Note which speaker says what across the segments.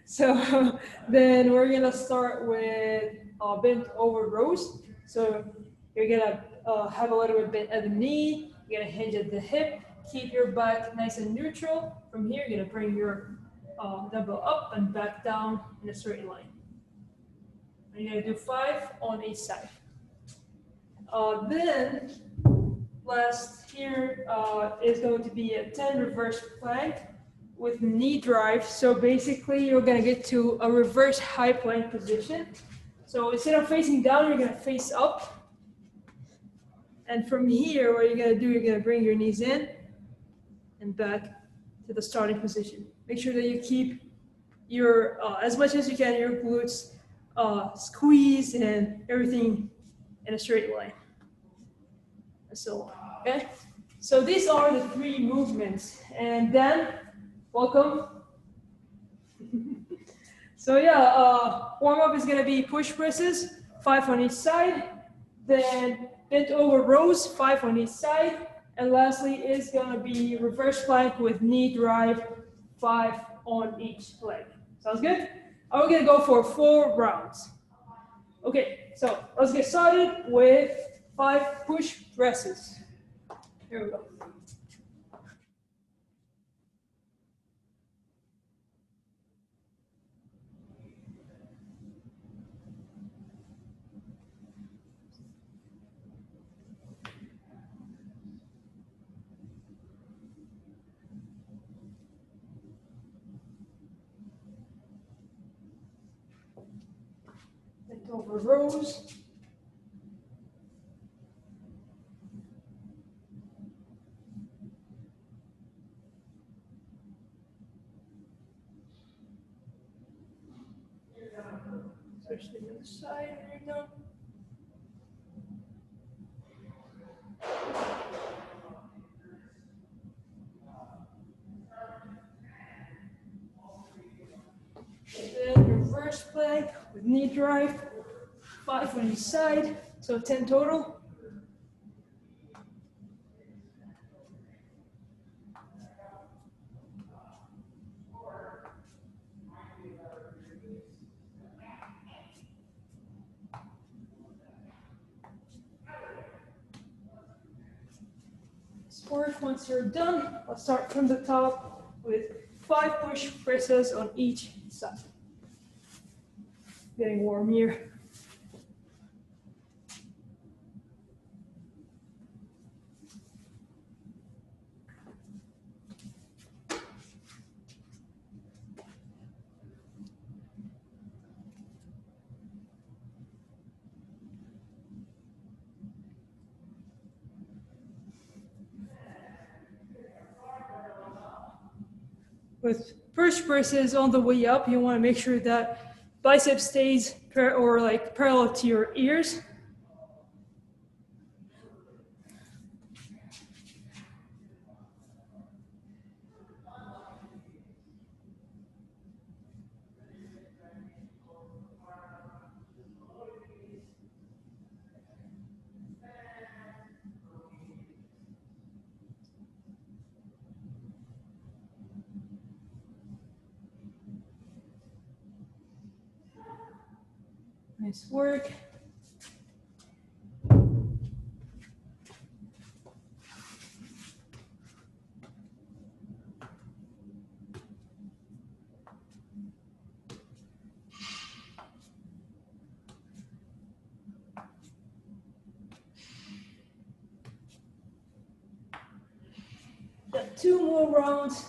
Speaker 1: So then we're gonna start with bent over rows. So you're gonna have a little bit bent at the knee. You're gonna hinge at the hip. Keep your back nice and neutral. From here, you're gonna bring your dumbbell up and back down in a straight line. And you're gonna do 5 on each side. Then last here is going to be a 10 reverse plank with knee drive. So basically you're gonna get to a reverse high plank position. So instead of facing down, you're gonna face up. And from here, what you're gonna do, you're gonna bring your knees in and back to the starting position. Make sure that you keep your, as much as you can, your glutes squeeze and everything in a straight line. And so on, okay? So these are the 3 movements. And then, welcome. So yeah, warm-up is gonna be push presses, 5 on each side, then bent over rows, 5 on each side, and lastly is gonna be reverse plank with knee drive, 5 on each leg. Sounds good? We're gonna go for 4 rounds. Okay, so let's get started with 5 push presses. Here we go. Bent over rows. Switch to the other side, there you go. Then reverse plank with knee drive, 5 on each side, so 10 total. Work. Once you're done, I'll start from the top with 5 push presses on each side. Getting warm here. With push presses on the way up, you want to make sure that bicep stays parallel to your ears. Nice work. Got 2 more rounds.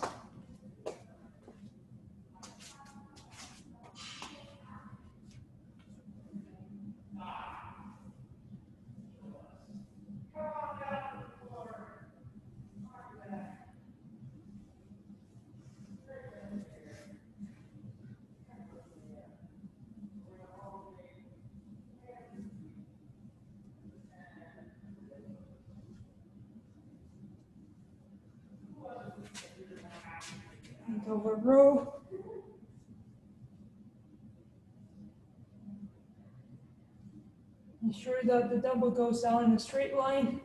Speaker 1: And over row. Ensure that the dumbbell goes down in a straight line.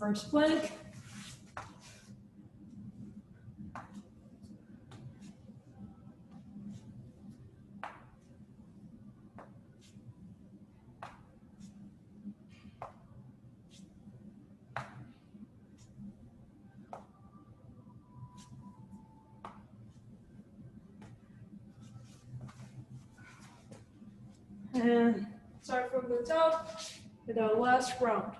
Speaker 1: reverse plank. And start from the top with our last round.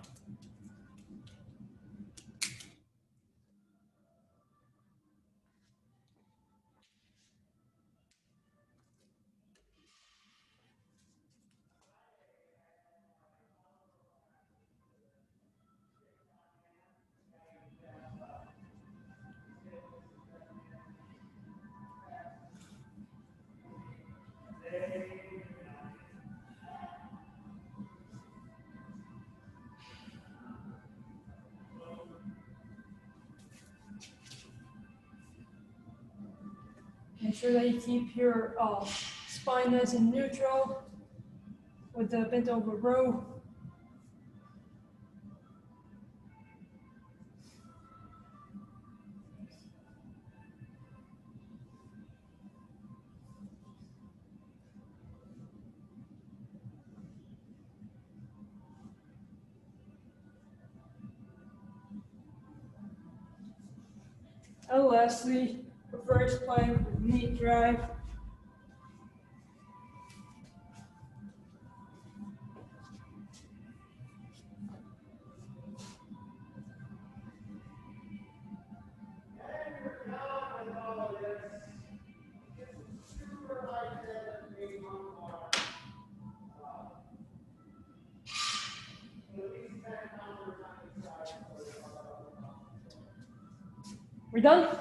Speaker 1: Make sure that you keep your spine nice and neutral with the bent over row. And lastly, reverse plank with knee drive. We're done?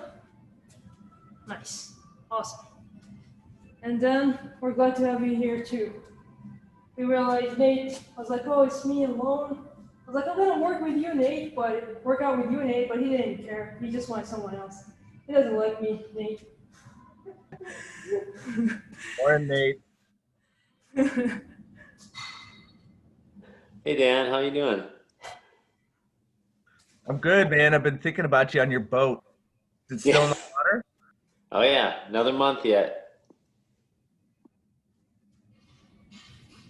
Speaker 1: Nice. Awesome. And then we're glad to have you here too. We realized Nate, I was like, oh, it's me alone. I was like, I'm gonna work with you, Nate, work out with you, Nate, but he didn't care. He just wanted someone else. He doesn't like me, Nate.
Speaker 2: Morning, Nate.
Speaker 3: Hey Dan, how you doing?
Speaker 2: I'm good, man. I've been thinking about you on your boat. Is it still in the water?
Speaker 3: Oh yeah, another month yet.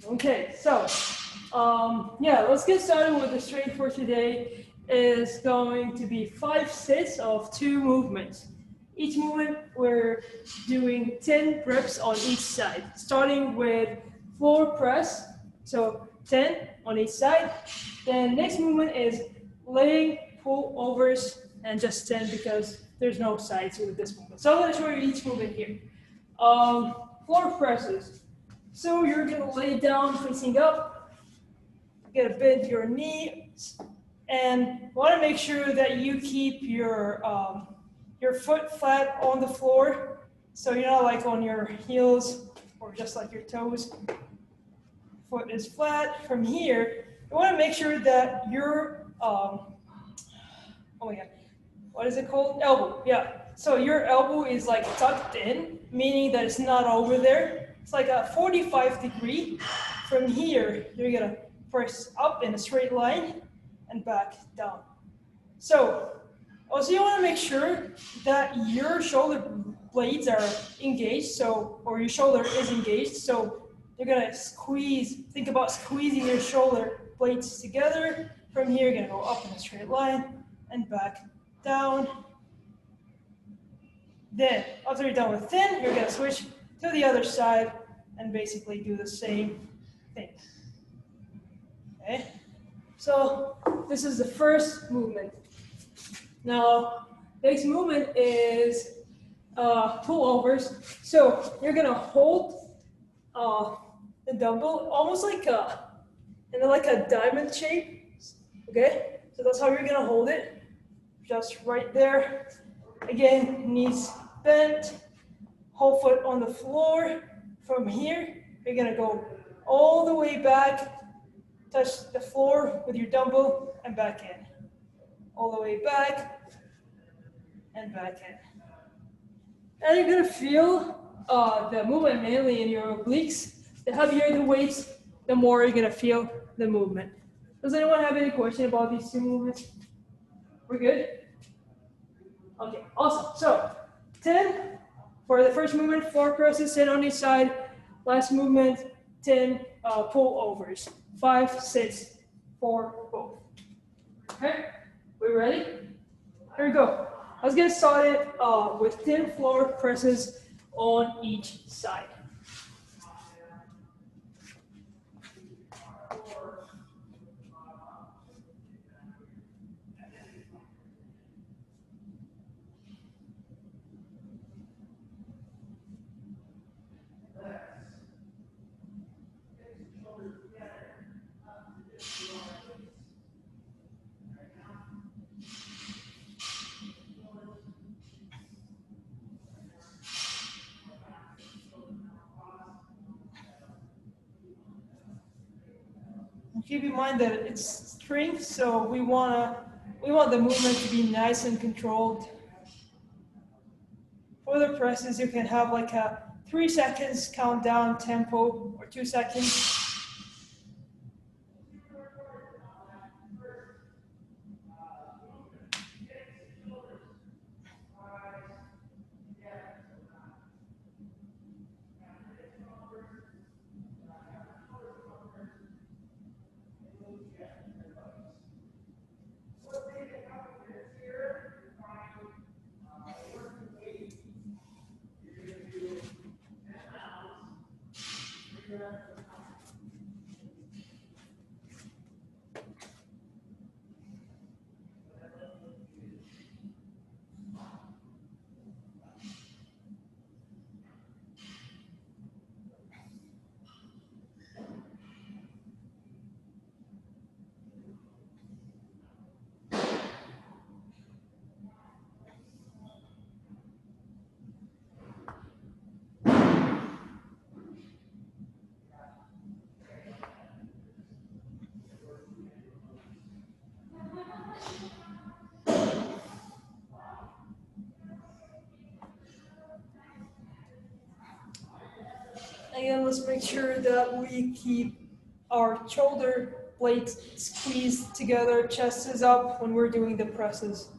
Speaker 1: Okay, so yeah, let's get started with the strength for today. Is going to be 5 sets of 2 movements. Each movement we're doing 10 reps on each side, starting with floor press, so 10 on each side. Then next movement is leg pull overs and just 10 because there's no sides with this movement. So I'm going to show you each movement here. Floor presses. So you're going to lay down facing up, you're going to bend your knees, and want to make sure that you keep your foot flat on the floor, so you're not like on your heels or just like your toes. Foot is flat. From here, you want to make sure that your oh my god, what is it called? Elbow. Yeah. So your elbow is like tucked in, meaning that it's not over there. It's like a 45 degree. From here, you're gonna press up in a straight line and back down. So also you want to make sure that your shoulder blades are engaged, or your shoulder is engaged. So you're gonna squeeze, think about squeezing your shoulder blades together. From here, you're gonna go up in a straight line and back down. Then, after you're done with 10, you're gonna switch to the other side and basically do the same thing. Okay? So, this is the first movement. Now, next movement is pullovers. So, you're gonna hold the dumbbell almost like a diamond shape. Okay? So that's how you're gonna hold it. Just right there. Again, knees bent, whole foot on the floor. From here, you're gonna go all the way back, touch the floor with your dumbbell and back in. All the way back and back in. And you're gonna feel the movement mainly in your obliques. The heavier the weights, the more you're gonna feel the movement. Does anyone have any question about these 2 movements? We're good? Okay, awesome. So 10 for the first movement, 4 presses, 10 on each side. Last movement, 10 pull overs. 5, 6, 4, both. Okay, we ready? Here we go. Let's get started with 10 floor presses on each side. Keep in mind that it's strength, so we want the movement to be nice and controlled. For the presses, you can have like a 3 seconds countdown tempo or 2 seconds. Again, let's make sure that we keep our shoulder blades squeezed together, chest is up when we're doing the presses.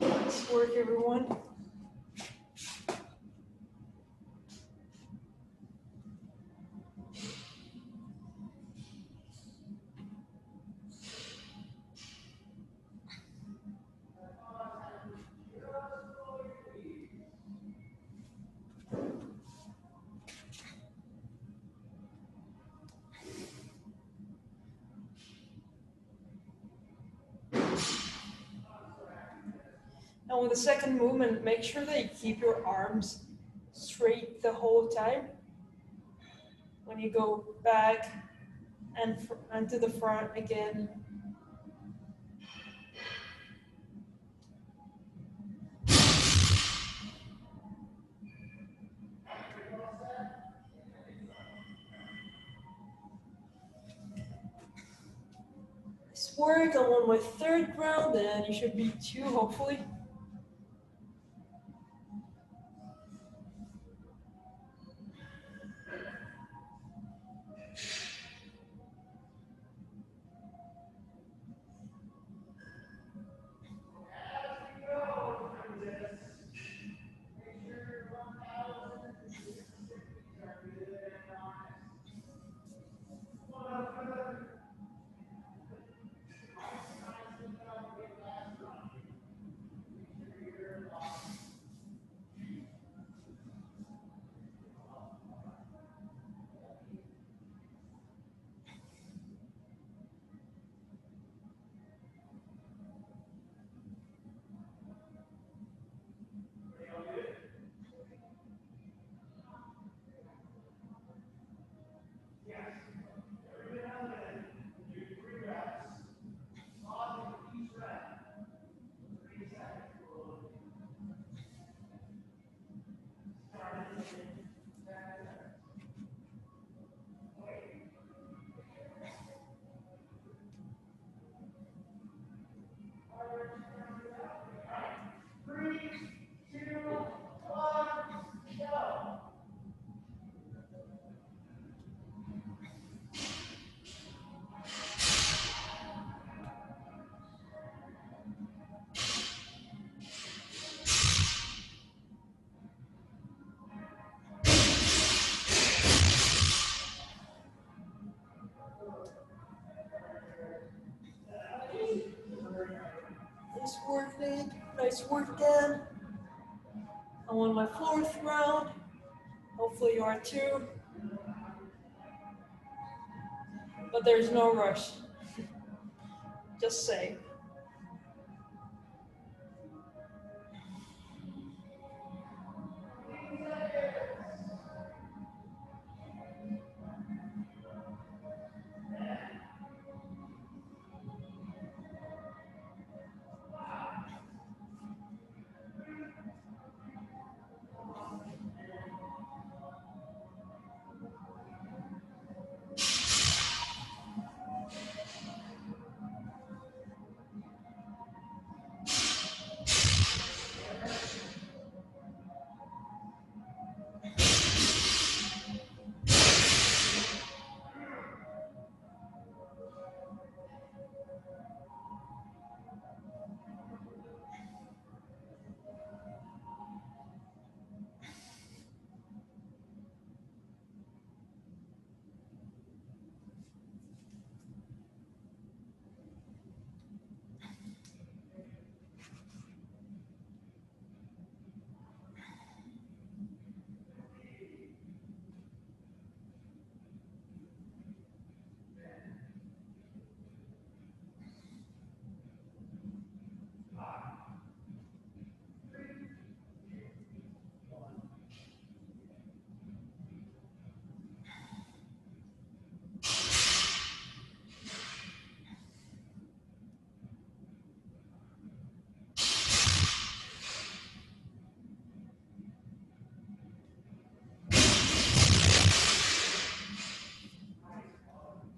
Speaker 1: Nice work, everyone. And with the second movement, make sure that you keep your arms straight the whole time. When you go back and to the front again. Nice work. I'm on my third round, and you should be 2, hopefully. this work done. I'm on my 4th round. Hopefully you are too. But there's no rush. Just say.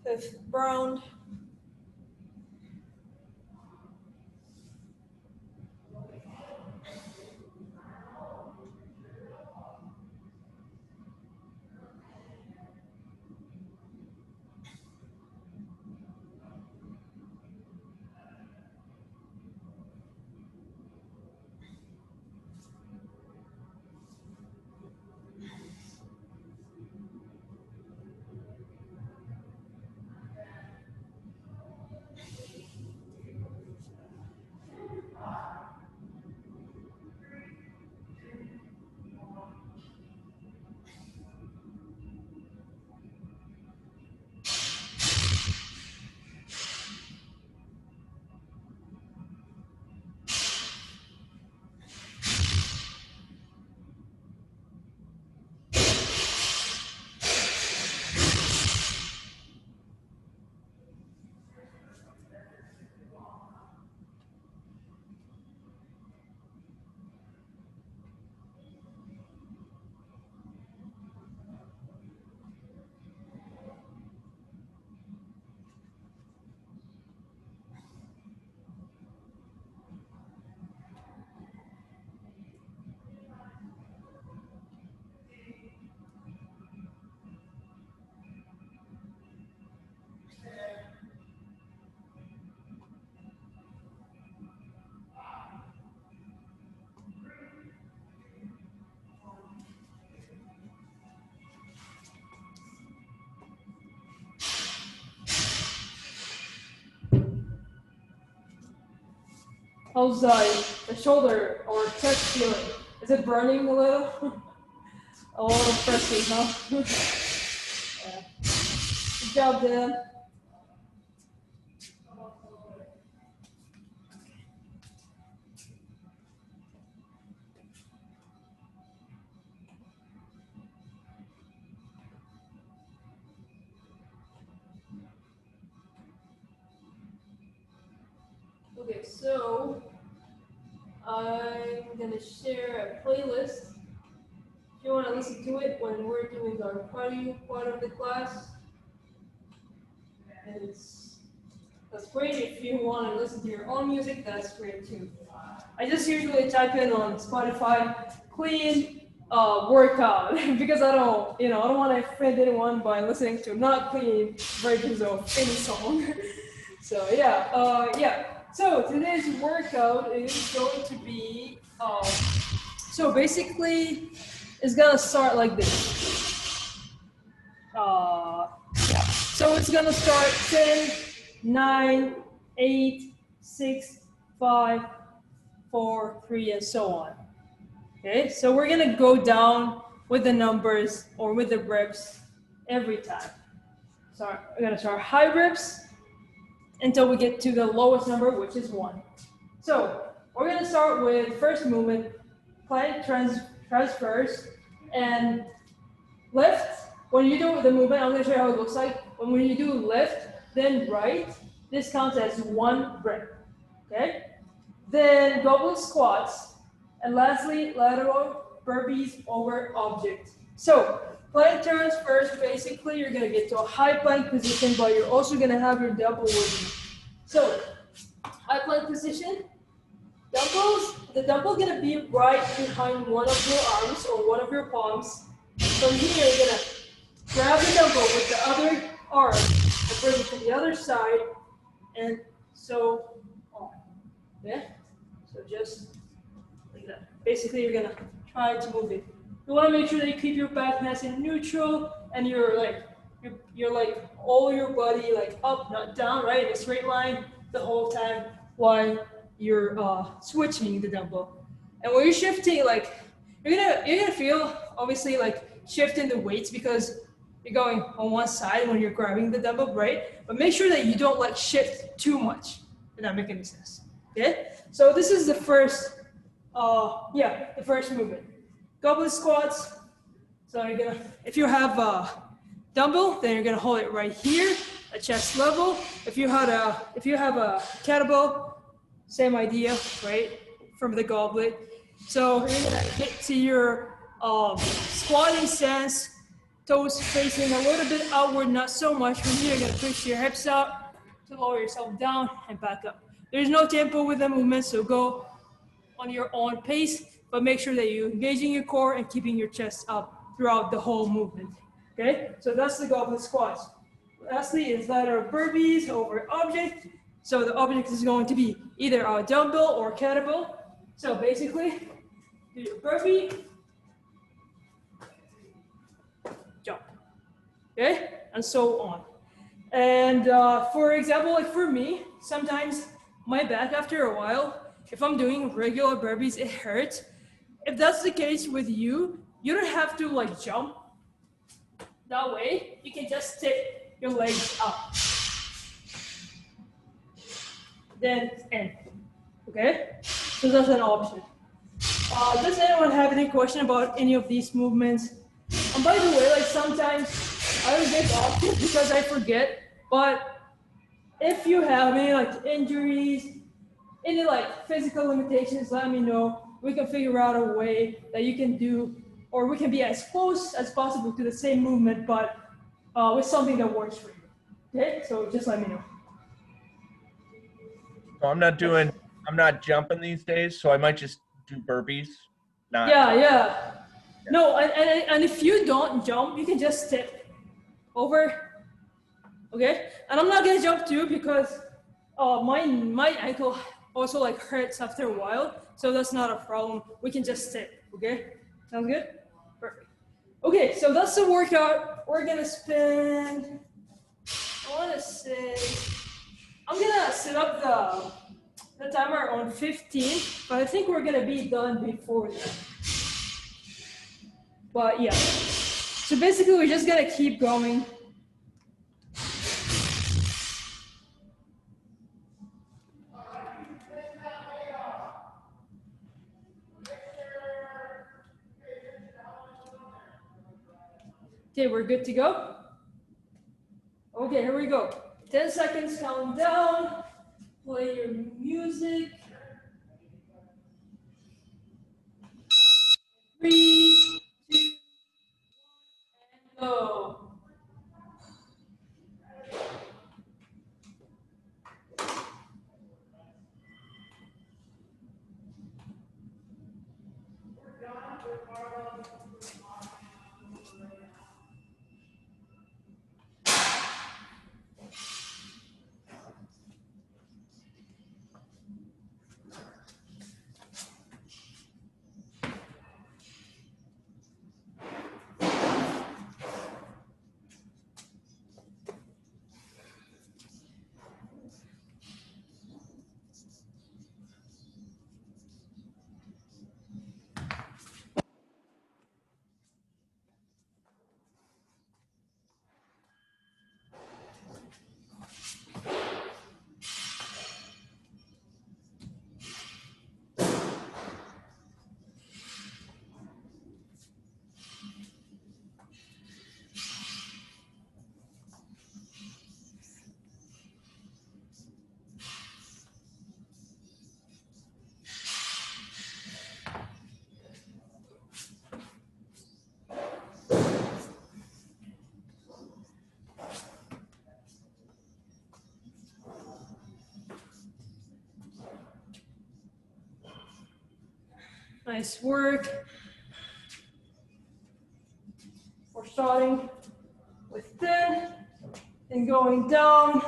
Speaker 1: Fifth round. How's the shoulder or chest feeling? Is it burning a little? A lot of pressing, huh? Yeah. Good job, Dan. Okay, so I'm gonna share a playlist. If you want to listen to it when we're doing our cardio part of the class, and that's great. If you want to listen to your own music, that's great too. I just usually type in on Spotify clean workout because I don't want to offend anyone by listening to not clean versions of any song. So yeah. So today's workout is going to be so basically it's gonna start like this. So it's gonna start 10, 9, 8, 6, 5, 4, 3, and so on. Okay, so we're gonna go down with the numbers or with the reps every time. So we're gonna start high reps until we get to the lowest number, which is 1. So we're gonna start with first movement, plank transfers, and lift. When you do the movement, I'm gonna show you how it looks like. When you do lift, then right, this counts as 1 rep, okay? Then goblet squats, and lastly, lateral burpees over object. So plank transfers, basically you're gonna get to a high plank position, but you're also gonna have your dumbbell with you. So high plank position, dumbbells, the dumbbell gonna be right behind one of your arms or one of your palms. From here, you're gonna grab the dumbbell with the other arm and bring it to the other side, and so on. Yeah? So just like that. Basically, you're gonna try to move it. You wanna make sure that you keep your back nice and neutral, and you're like all your body like up, not down, right? In a straight line the whole time while you're switching the dumbbell. And when you're shifting, like you're gonna feel obviously like shifting the weights because you're going on one side when you're grabbing the dumbbell, right? But make sure that you don't like shift too much. If that make any sense? Okay? So this is the first, the first movement. Goblet squats. So you're gonna, if you have a dumbbell, then you're gonna hold it right here at chest level. If you have a kettlebell, same idea, right? From the goblet. So you're gonna get to your squatting stance, toes facing a little bit outward, not so much. From here, you're gonna push your hips out to lower yourself down and back up. There's no tempo with the movement, so go on your own pace, but make sure that you're engaging your core and keeping your chest up throughout the whole movement. Okay, so that's the goblet squats. Lastly is lateral burpees over object. So the object is going to be either a dumbbell or kettlebell. So basically, do your burpee, jump, okay, and so on. And for example, like for me, sometimes my back after a while, if I'm doing regular burpees, it hurts. If that's the case with you, you don't have to like jump that way. You can just stick your legs up. Then end, okay? So that's an option. Does anyone have any question about any of these movements? And by the way, like sometimes I don't get off because I forget, but if you have any like injuries, any like physical limitations, let me know. We can figure out a way that you can do, or we can be as close as possible to the same movement, but with something that works for you. Okay, so just let me know.
Speaker 2: So I'm not jumping these days, so I might just do burpees.
Speaker 1: Yeah. No, and if you don't jump, you can just step over. Okay, and I'm not gonna jump too because my ankle also like hurts after a while, so that's not a problem. We can just step. Okay, sounds good. Perfect. Okay, so that's the workout. We're gonna spend. I'm gonna set up the timer on 15, but I think we're gonna be done before that. But yeah, so basically we're just gonna keep going. Okay, we're good to go? Okay, here we go. 10 seconds countdown. Play your music. 3, 2, and go. Nice work. We're starting with 10 and going down.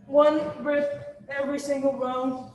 Speaker 1: One rep every single round.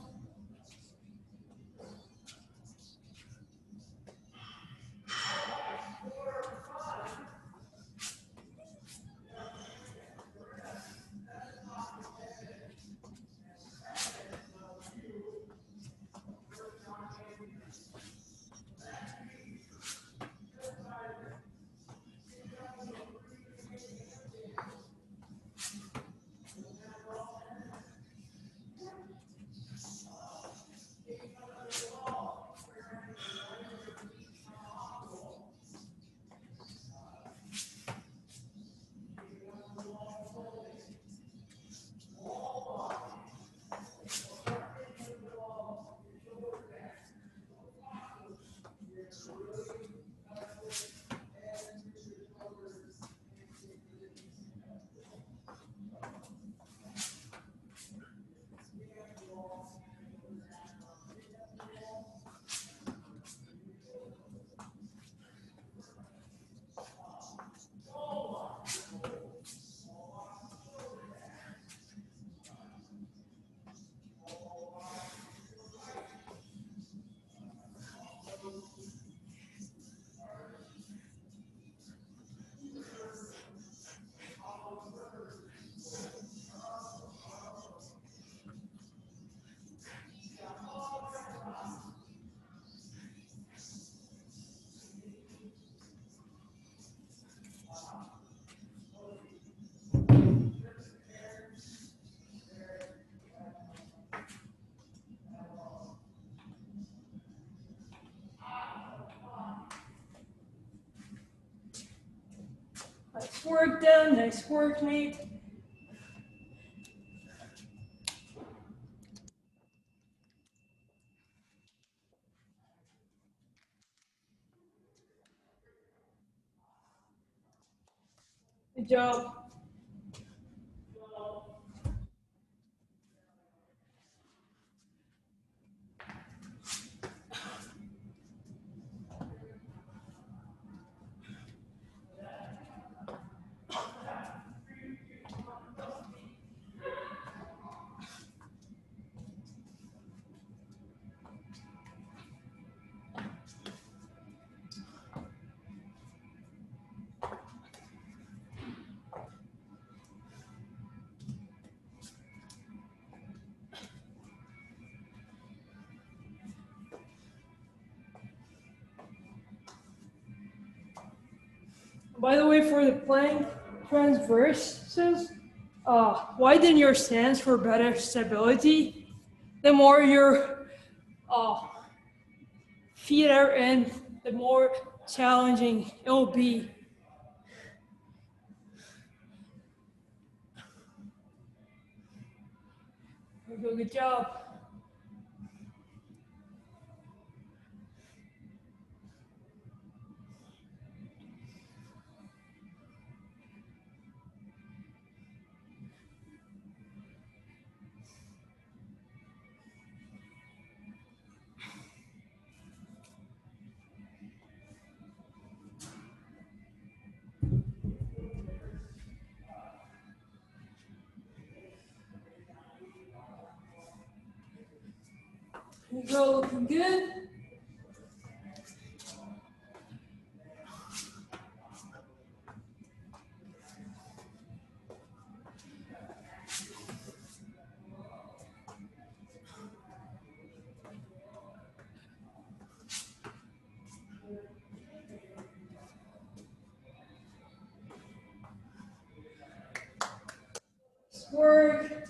Speaker 1: Nice work, Dan. Nice work, Nate. Good job. By the way, for the plank transverses, widen your stance for better stability. The more your feet are in, the more challenging it will be. Good job. You go, looking good. Nice work.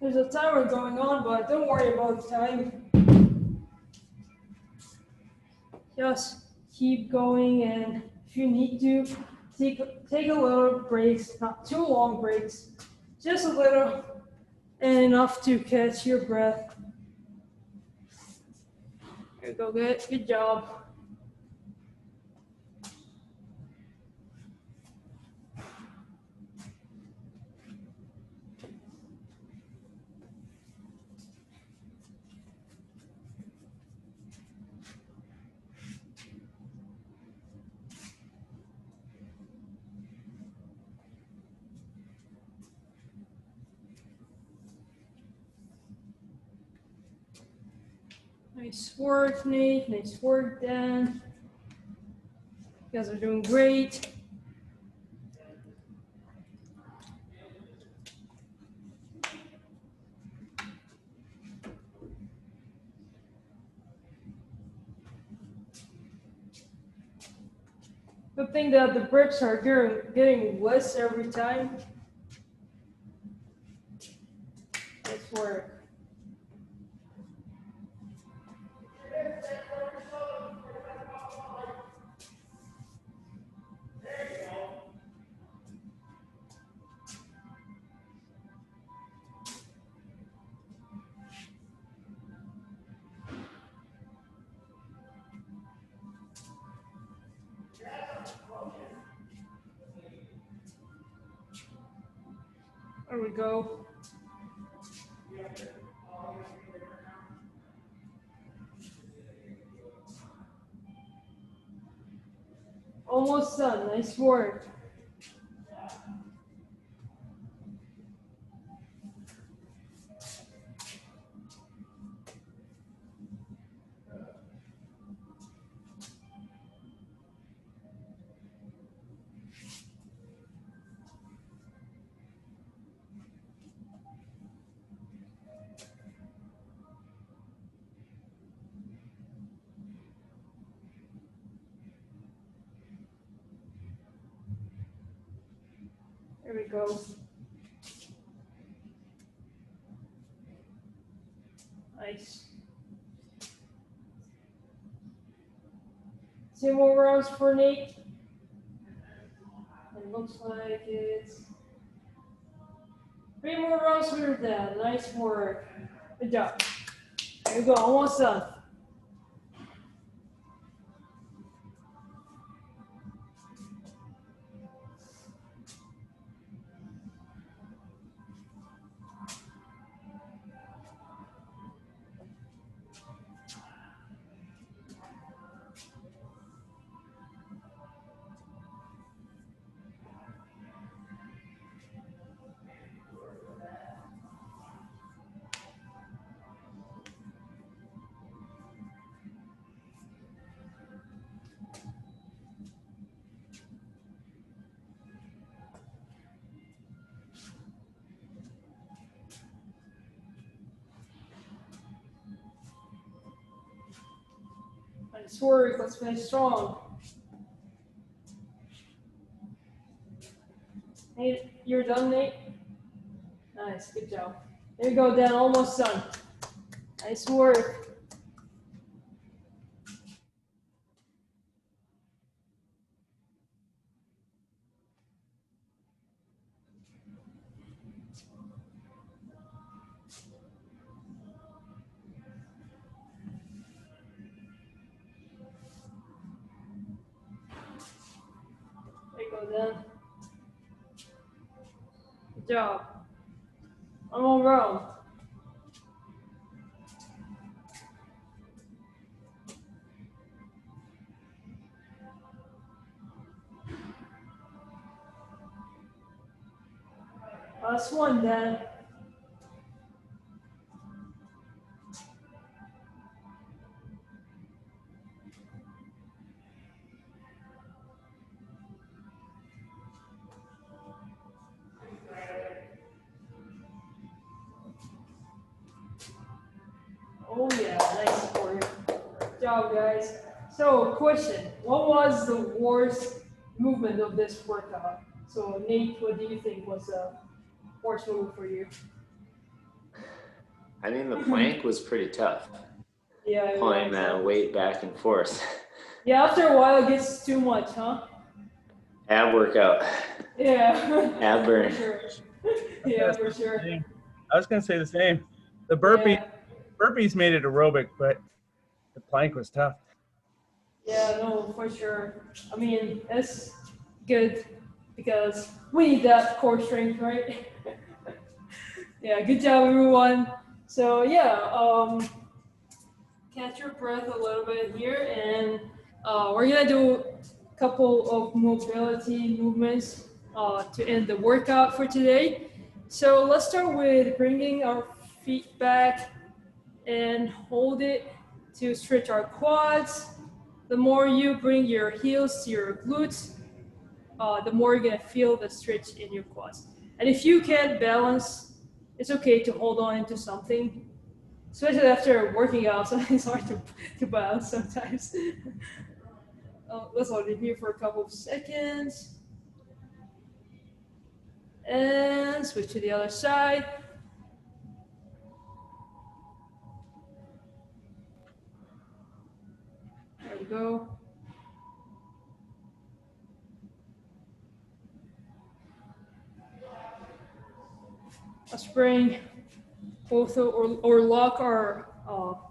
Speaker 1: There's a timer going on, but don't worry about the time. Just keep going, and if you need to, take a little breaks, not too long breaks, just a little, and enough to catch your breath. There you go, good job. Nice work, Nate. Nice work, Dan. You guys are doing great. Good thing that the bricks are getting less every time. Nice work. There we go. Almost done. Nice work. There we go. Nice. 2 more rounds for Nate. It looks like it's 3 more rounds for Dan. Nice work. Good job. There you go. Almost done. Nice work. Let's finish strong. Nate, you're done, Nate? Nice. Good job. There you go, Dan. Almost done. Nice work. There you go, Dan. Good job. One more round. Last one, Dan. Oh yeah, nice work. Good job, guys. So, question: what was the worst movement of this workout? So, Nate, what do you think was the worst movement for you?
Speaker 3: I mean, the plank was pretty tough.
Speaker 1: Yeah.
Speaker 3: Pulling
Speaker 1: Yeah,
Speaker 3: that weight back and forth.
Speaker 1: yeah, after a while it gets too much, huh?
Speaker 3: Ab workout.
Speaker 1: Yeah.
Speaker 3: Ab burn.
Speaker 1: For sure.
Speaker 2: I was
Speaker 1: Yeah,
Speaker 2: gonna
Speaker 1: for
Speaker 2: say the
Speaker 1: sure.
Speaker 2: same. I was gonna say the same. The
Speaker 1: Yeah.
Speaker 2: burpees made it aerobic, but the plank was tough.
Speaker 1: Yeah, no, for sure. I mean, that's good because we need that core strength, right? Yeah, good job, everyone. So yeah, catch your breath a little bit here, and we're gonna do a couple of mobility movements to end the workout for today. So let's start with bringing our feet back and hold it to stretch our quads. The more you bring your heels to your glutes, the more you're gonna feel the stretch in your quads. And if you can't balance, it's okay to hold on into something, especially after working out. So it's hard to balance sometimes. Let's hold it here for a couple of seconds. And switch to the other side. There we go. Let's bring both or lock our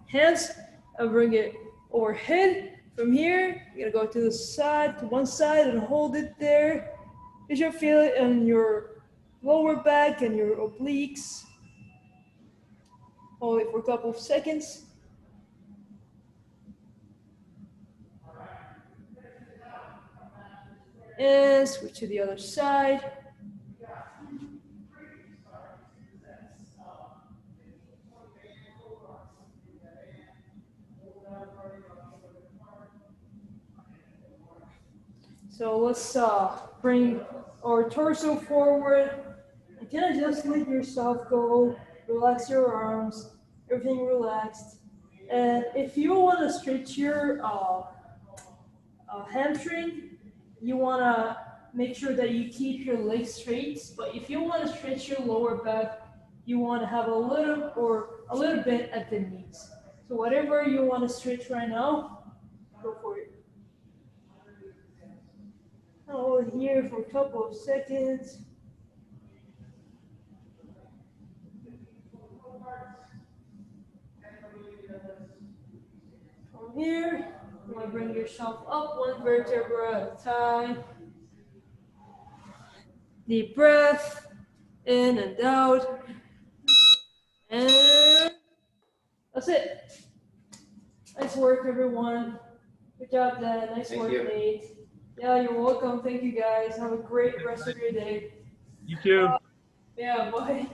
Speaker 1: hands and bring it overhead. From here, you're gonna go to the side, to one side, and hold it there. You should feel it in your lower back and your obliques. Hold it for a couple of seconds. And switch to the other side. So let's bring our torso forward. You can just let yourself go. Relax your arms. Everything relaxed. And if you want to stretch your hamstring, you want to make sure that you keep your legs straight. But if you want to stretch your lower back, you want to have a little bit at the knees. So whatever you want to stretch right now, go for it. Hold here for a couple of seconds. From here, you want to bring yourself up one vertebra at a time. Deep breath, in and out. And that's it. Nice work, everyone. Good job, Dan. Nice
Speaker 3: Thank
Speaker 1: work,
Speaker 3: you.
Speaker 1: Nate. Yeah, you're welcome. Thank you, guys. Have a great rest of your day.
Speaker 2: You too.
Speaker 1: Yeah, bye.